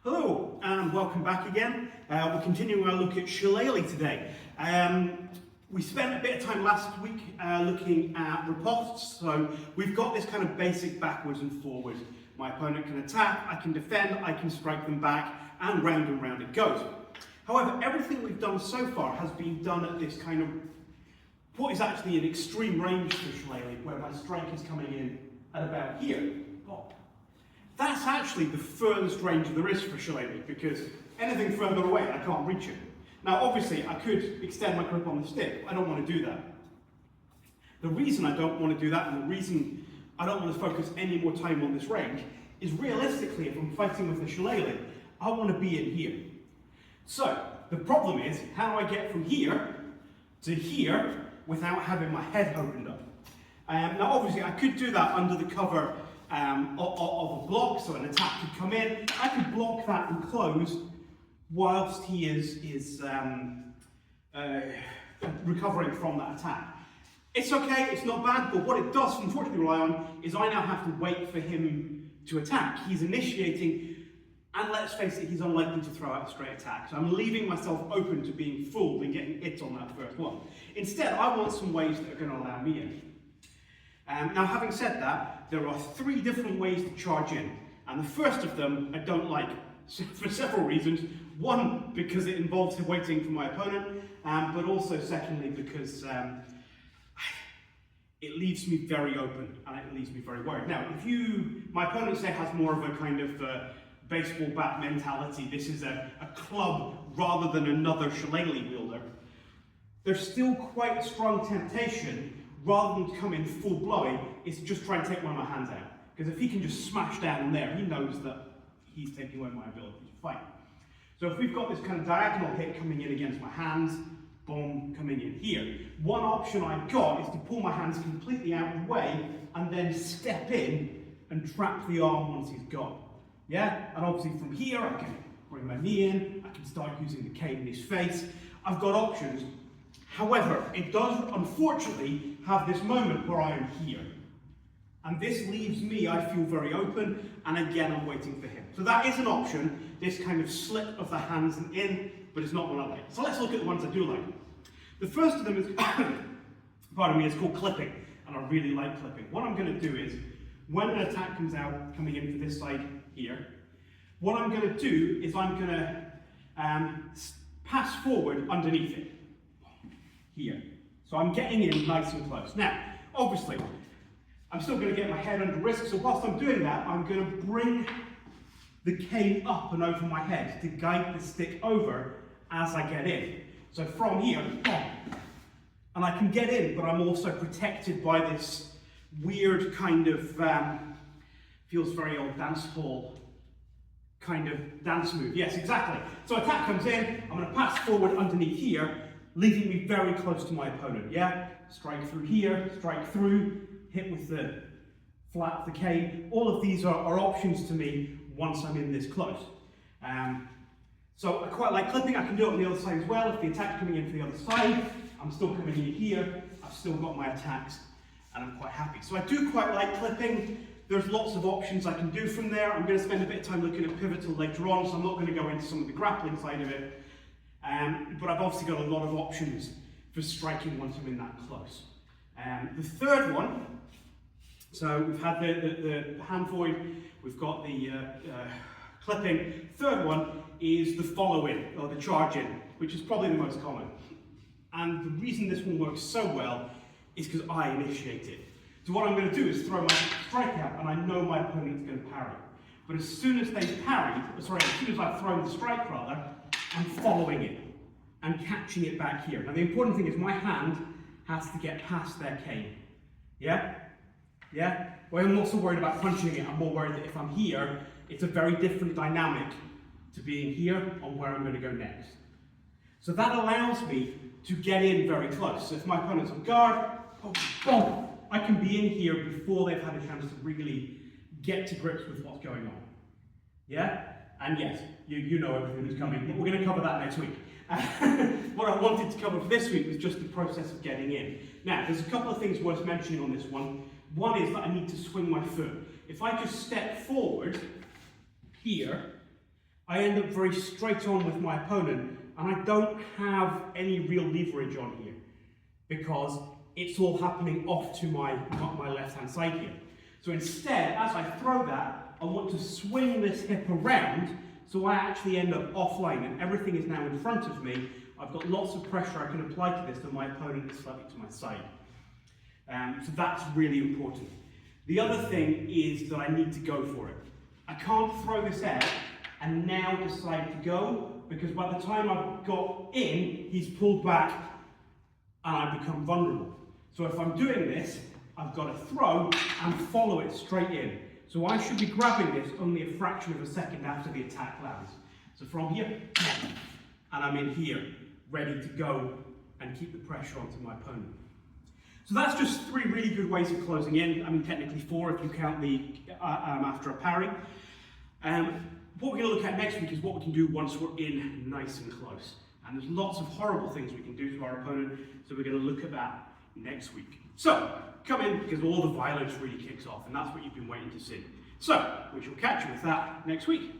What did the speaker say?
Hello and welcome back again. We're continuing our look at Shillelagh today. We spent a bit of time last week looking at riposte, so we've got this kind of basic backwards and forwards. My opponent can attack, I can defend, I can strike them back, and round it goes. However, everything we've done so far has been done at this kind of, what is actually an extreme range for Shillelagh, where my strike is coming in at about here. That's actually the furthest range there is for Shillelagh, because anything further away, I can't reach it. Now, obviously, I could extend my grip on the stick. I don't want to do that. The reason I don't want to do that, and the reason I don't want to focus any more time on this range, is realistically, if I'm fighting with the Shillelagh, I want to be in here. So, the problem is, how do I get from here to here without having my head opened up? Now, obviously, I could do that under the cover of a block, so an attack could come in. I could block that and close whilst he is recovering from that attack. It's okay, it's not bad, but what it does unfortunately rely on is I now have to wait for him to attack. He's initiating, and let's face it, he's unlikely to throw out a straight attack. So I'm leaving myself open to being fooled and getting hit on that first one. Instead, I want some ways that are going to allow me in. Now, having said that, there are three different ways to charge in, and the first of them I don't like for several reasons. One, because it involves waiting for my opponent, but also secondly because it leaves me very open and it leaves me very worried. Now, my opponent say has more of a kind of baseball bat mentality, this is a club rather than another Shillelagh wielder, there's still quite a strong temptation, rather than to come in full blowy, is to just try and take one of my hands out. Because if he can just smash down there, he knows that he's taking away my ability to fight. So if we've got this kind of diagonal hit coming in against my hands, boom, coming in here. One option I've got is to pull my hands completely out of the way and then step in and trap the arm once he's gone. Yeah? And obviously from here I can bring my knee in, I can start using the cane in his face. I've got options. However, it does unfortunately have this moment where I am here. And this leaves me, I feel, very open, and again I'm waiting for him. So that is an option, this kind of slip of the hands and in, but it's not one I like. So let's look at the ones I do like. The first of them is, pardon me, it's called clipping, and I really like clipping. What I'm going to do is, when an attack comes out, coming in for this side here, what I'm going to do is I'm going to pass forward underneath it. Here. So I'm getting in nice and close. Now, obviously, I'm still going to get my head under risk, so whilst I'm doing that, I'm going to bring the cane up and over my head to guide the stick over as I get in. So from here, and I can get in, but I'm also protected by this weird kind of, feels very old dance hall kind of dance move. Yes, exactly. So attack comes in, I'm going to pass forward underneath here, leaving me very close to my opponent, yeah? Strike through here, strike through, hit with the flat of the cane. All of these are options to me once I'm in this close. So I quite like clipping. I can do it on the other side as well. If the attack's coming in from the other side, I'm still coming in here, I've still got my attacks, and I'm quite happy. So I do quite like clipping. There's lots of options I can do from there. I'm going to spend a bit of time looking at pivotal later on, so I'm not going to go into some of the grappling side of it. But I've obviously got a lot of options for striking once I'm in that close. The third one, so we've had the hand void, we've got the clipping. Third one is the follow-in, or the charge-in, which is probably the most common. And the reason this one works so well is because I initiate it. So what I'm going to do is throw my strike out, and I know my opponent's going to parry. But as soon as they've parried, as soon as I've thrown the strike rather, I'm following it and catching it back here. Now the important thing is my hand has to get past their cane. Yeah? Yeah? Well, I'm not so worried about punching it, I'm more worried that if I'm here, it's a very different dynamic to being here on where I'm going to go next. So that allows me to get in very close. So if my opponent's on guard, boom, I can be in here before they've had a chance to really get to grips with what's going on. Yeah? And yes, you know everything that's coming, but we're going to cover that next week. What I wanted to cover for this week was just the process of getting in. Now, there's a couple of things worth mentioning on this one. One is that I need to swing my foot. If I just step forward here, I end up very straight on with my opponent, and I don't have any real leverage on here because it's all happening off to my left-hand side here. So instead, as I throw that, I want to swing this hip around so I actually end up offline and everything is now in front of me. I've got lots of pressure I can apply to this and my opponent is slightly to my side. So that's really important. The other thing is that I need to go for it. I can't throw this out and now decide to go, because by the time I've got in, he's pulled back and I become vulnerable. So if I'm doing this, I've got to throw and follow it straight in. So I should be grabbing this only a fraction of a second after the attack lands. So from here, and I'm in here, ready to go and keep the pressure onto my opponent. So that's just 3 really good ways of closing in. I mean, technically 4 if you count the after a parry. What we're going to look at next week is what we can do once we're in nice and close. And there's lots of horrible things we can do to our opponent, so we're going to look at that next week. So, come in, because all the violence really kicks off, and that's what you've been waiting to see. So, we shall catch you with that next week.